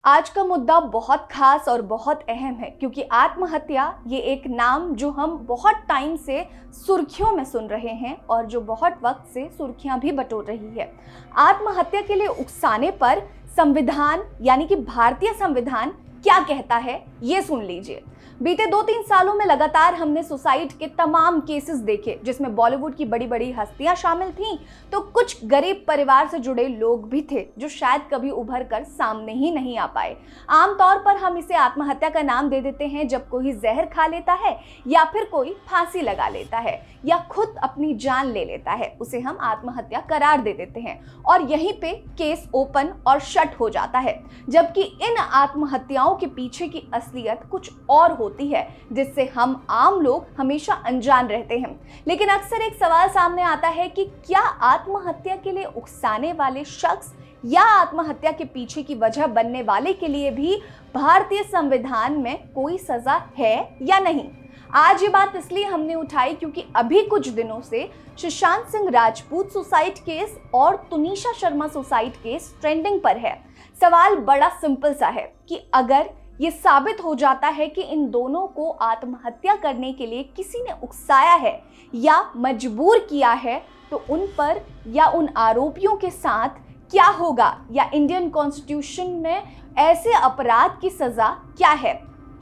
आज का मुद्दा बहुत खास और बहुत अहम है क्योंकि आत्महत्या ये एक नाम जो हम बहुत टाइम से सुर्खियों में सुन रहे हैं और जो बहुत वक्त से सुर्खियां भी बटोर रही है। आत्महत्या के लिए उकसाने पर संविधान यानी कि भारतीय संविधान क्या कहता है ये सुन लीजिए। बीते 2-3 सालों में लगातार हमने सुसाइड के तमाम केसेस देखे जिसमें बॉलीवुड की बड़ी बड़ी हस्तियां शामिल थीं, तो कुछ गरीब परिवार से जुड़े लोग भी थे जो शायद कभी उभर कर सामने ही नहीं आ पाए। आमतौर पर हम इसे आत्महत्या का नाम दे देते हैं जब कोई जहर खा लेता है या फिर कोई फांसी लगा लेता है या खुद अपनी जान ले लेता है, उसे हम आत्महत्या करार दे देते हैं और यहीं पे केस ओपन और शट हो जाता है। जबकि इन आत्महत्याओं के पीछे की असलियत कुछ और होती है जिससे हम आम लोग हमेशा अनजान रहते हैं। लेकिन अक्सर एक सवाल सामने आता है कि क्या आत्महत्या के लिए उकसाने वाले शख्स या आत्महत्या के पीछे की वजह बनने वाले के लिए भी भारतीय संविधान में कोई सजा है या नहीं। आज ये बात इसलिए हमने उठाई क्योंकि अभी कुछ दिनों से सुशांत सिंह राजपूत सुसाइड केस और Tunisha Sharma suicide case trending पर है। सवाल बड़ा सिंपल सा है कि अगर ये साबित हो जाता है कि इन दोनों को आत्महत्या करने के लिए किसी ने उकसाया है या मजबूर किया है तो उन पर या उन आरोपियों के साथ क्या होगा, या इंडियन कॉन्स्टिट्यूशन में ऐसे अपराध की सजा क्या है।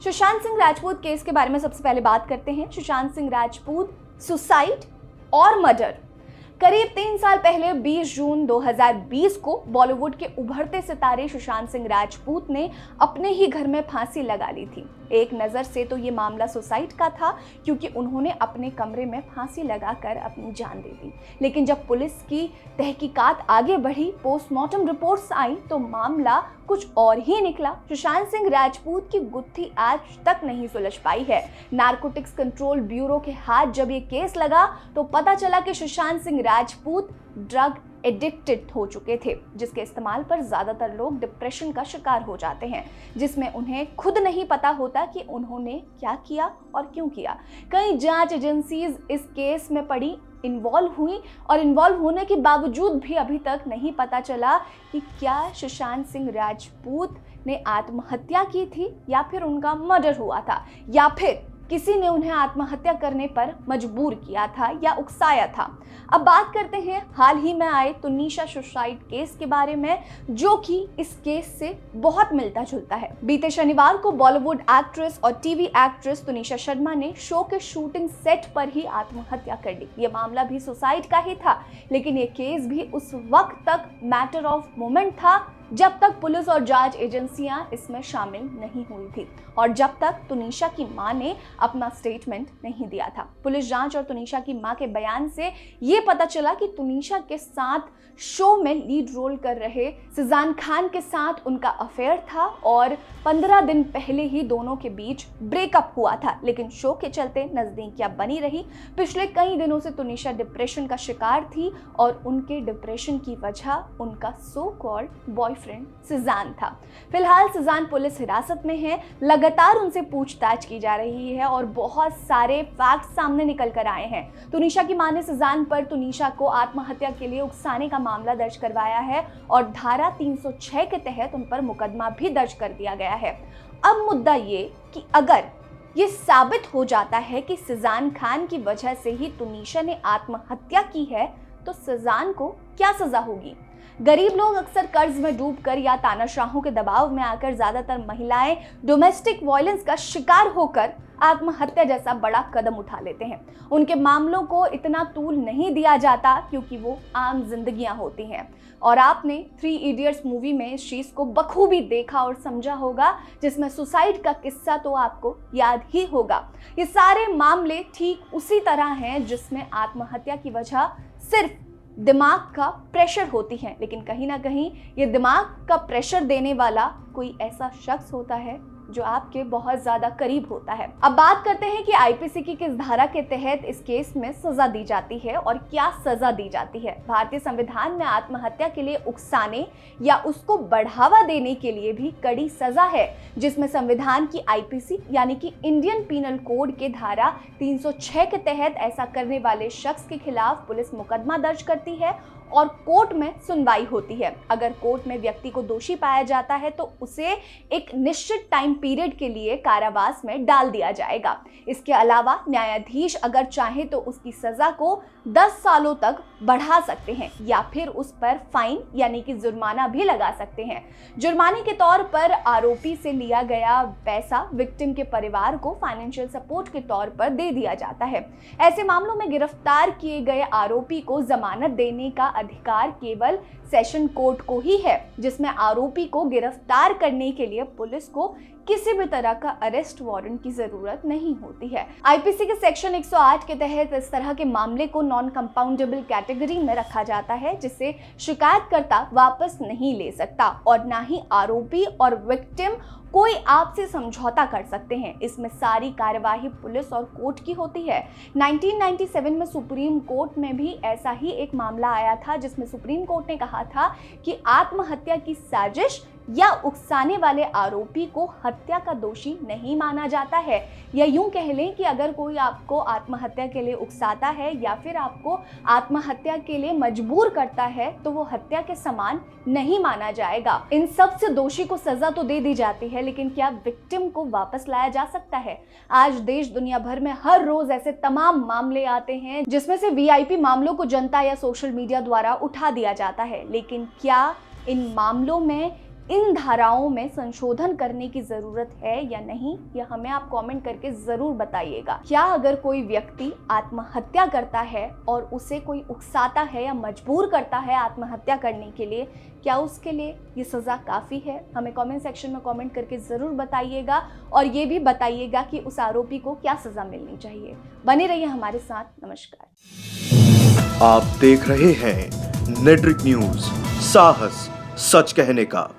सुशांत सिंह राजपूत केस के बारे में सबसे पहले बात करते हैं। सुशांत सिंह राजपूत सुसाइड और मर्डर। करीब 3 साल पहले 20 जून 2020 को बॉलीवुड के उभरते सितारे सुशांत सिंह राजपूत ने अपने ही घर में फांसी लगा ली थी। एक नज़र से तो ये मामला सुसाइड का था क्योंकि उन्होंने अपने कमरे में फांसी लगाकर अपनी जान दे दी। लेकिन जब पुलिस की तहकीकात आगे बढ़ी, पोस्टमार्टम रिपोर्ट्स आई तो मामला कुछ और ही निकला। सुशांत सिंह राजपूत की गुत्थी आज तक नहीं सुलझ पाई है। नारकोटिक्स कंट्रोल ब्यूरो के हाथ जब ये केस लगा तो पता चला कि सुशांत सिंह राजपूत ड्रग एडिक्टेड हो चुके थे, जिसके इस्तेमाल पर ज़्यादातर लोग डिप्रेशन का शिकार हो जाते हैं, जिसमें उन्हें खुद नहीं पता होता कि उन्होंने क्या किया और क्यों किया। कई जांच एजेंसीज इस केस में पड़ी इन्वॉल्व हुई और इन्वॉल्व होने के बावजूद भी अभी तक नहीं पता चला कि क्या सुशांत सिंह राजपूत ने आत्महत्या की थी या फिर उनका मर्डर हुआ था या फिर किसी ने उन्हें आत्महत्या करने पर मजबूर किया था या उकसाया था। अब बात करते हैं हाल ही में आए तुनिशा सुसाइड केस के बारे में, जो कि इस केस से बहुत मिलता जुलता है। बीते शनिवार को बॉलीवुड एक्ट्रेस और टीवी एक्ट्रेस तुनिशा शर्मा ने शो के शूटिंग सेट पर ही आत्महत्या कर ली। ये मामला भी सुसाइड का ही था, लेकिन ये केस भी उस वक्त तक मैटर ऑफ मोमेंट था जब तक पुलिस और जांच एजेंसियां इसमें शामिल नहीं हुई थी और जब तक तुनिशा की मां ने अपना स्टेटमेंट नहीं दिया था। पुलिस जांच और तुनिशा की मां के बयान से ये पता चला कि तुनिशा के साथ शो में लीड रोल कर रहे सिजान खान के साथ उनका अफेयर था और 15 दिन पहले ही दोनों के बीच ब्रेकअप हुआ था, लेकिन शो के चलते नजदीकियां बनी रही। पिछले कई दिनों से तुनिशा डिप्रेशन का शिकार थी और उनके डिप्रेशन की वजह उनका सो कॉल्ड बॉयफ्रेंड सिजान था। फिलहाल सिजान पुलिस हिरासत में है, लगातार उनसे पूछताछ की जा रही है और बहुत सारे फैक्ट सामने निकल कर आए हैं। तुनिशा की मां ने सिजान पर तुनिशा को आत्महत्या के लिए उकसाने का मामला दर्ज करवाया है और धारा 306 के तहत उन पर मुकदमा भी दर्ज कर दिया गया है। अब मुद्दा ये कि अगर ये साबित हो जाता है कि सिजान खान की वजह से ही तुनिशा ने आत्महत्या की है तो सिजान को क्या सजा होगी। गरीब लोग अक्सर कर्ज में डूबकर या तानाशाहों के दबाव में आकर, ज्यादातर महिलाएं डोमेस्टिक वायलेंस का शिकार होकर आत्महत्या जैसा बड़ा कदम उठा लेते हैं। उनके मामलों को इतना तूल नहीं दिया जाता क्योंकि वो आम जिंदगियां होती हैं। और आपने 3 इडियट्स मूवी में इस चीज को बखूबी देखा और समझा होगा, जिसमें सुसाइड का किस्सा तो आपको याद ही होगा। ये सारे मामले ठीक उसी तरह हैं जिसमें आत्महत्या की वजह सिर्फ दिमाग का प्रेशर होती है, लेकिन कहीं ना कहीं ये दिमाग का प्रेशर देने वाला कोई ऐसा शख्स होता है जो आपके बहुत ज्यादा करीब होता है। अब बात करते हैं कि आईपीसी की किस धारा के तहत इस केस में सजा दी जाती है और क्या सजा दी जाती है। भारतीय संविधान में आत्महत्या के लिए उकसाने या उसको बढ़ावा देने के लिए भी कड़ी सजा है, जिसमें संविधान की आईपीसी यानी कि इंडियन पीनल कोड के धारा 306 के तहत ऐसा करने वाले शख्स के खिलाफ पुलिस मुकदमा दर्ज करती है और कोर्ट में सुनवाई होती है। अगर कोर्ट में व्यक्ति को दोषी पाया जाता है तो उसे एक निश्चित टाइम पीरियड के लिए कारावास में डाल दिया जाएगा। इसके अलावा न्यायाधीश अगर चाहे तो उसकी सजा को 10 सालों तक बढ़ा सकते हैं या फिर उस पर फाइन यानी कि जुर्माना भी लगा सकते हैं। जुर्माने के तौर पर आरोपी से लिया गया पैसा विक्टिम के परिवार को फाइनेंशियल सपोर्ट के तौर पर दे दिया जाता है। ऐसे मामलों में गिरफ्तार किए गए आरोपी को जमानत देने का अधिकार केवल सेशन कोर्ट को ही है, जिसमें आरोपी को गिरफ्तार करने के लिए पुलिस को किसी भी तरह का अरेस्ट वारंट की जरूरत नहीं होती है। आईपीसी के सेक्शन 108 के तहत इस तरह के मामले को नॉन कंपाउंडेबल कैटेगरी में रखा जाता है, जिसे शिकायतकर्ता वापस नहीं ले सकता और ना ही आरोपी और विक्टिम कोई आपसे समझौता कर सकते हैं। इसमें सारी कार्यवाही पुलिस और कोर्ट की होती है। 1997 में सुप्रीम कोर्ट में भी ऐसा ही एक मामला आया था, जिसमें सुप्रीम कोर्ट ने कहा था कि आत्महत्या की साजिश या उकसाने वाले आरोपी को हत्या का दोषी नहीं माना जाता है। या यूं कह लें कि अगर कोई आपको आत्महत्या के लिए उकसाता है या फिर आपको आत्महत्या के लिए मजबूर करता है तो वो हत्या के समान नहीं माना जाएगा। इन सब से दोषी को सजा तो दे दी जाती है, लेकिन क्या विक्टिम को वापस लाया जा सकता है? आज देश दुनिया भर में हर रोज ऐसे तमाम मामले आते हैं जिसमें से वीआईपी मामलों को जनता या सोशल मीडिया द्वारा उठा दिया जाता है, लेकिन क्या इन मामलों में इन धाराओं में संशोधन करने की जरूरत है या नहीं, यह हमें आप कमेंट करके जरूर बताइएगा। क्या अगर कोई व्यक्ति आत्महत्या करता है और उसे कोई उकसाता है या मजबूर करता है आत्महत्या करने के लिए, क्या उसके लिए ये सज़ा काफ़ी है? हमें कमेंट सेक्शन में कमेंट करके ज़रूर बताइएगा और ये भी बताइएगा कि उस आरोपी को क्या सज़ा मिलनी चाहिए। बने रहिए हमारे साथ। नमस्कार। आप देख रहे हैं नेट्रिक न्यूज, साहस सच कहने का।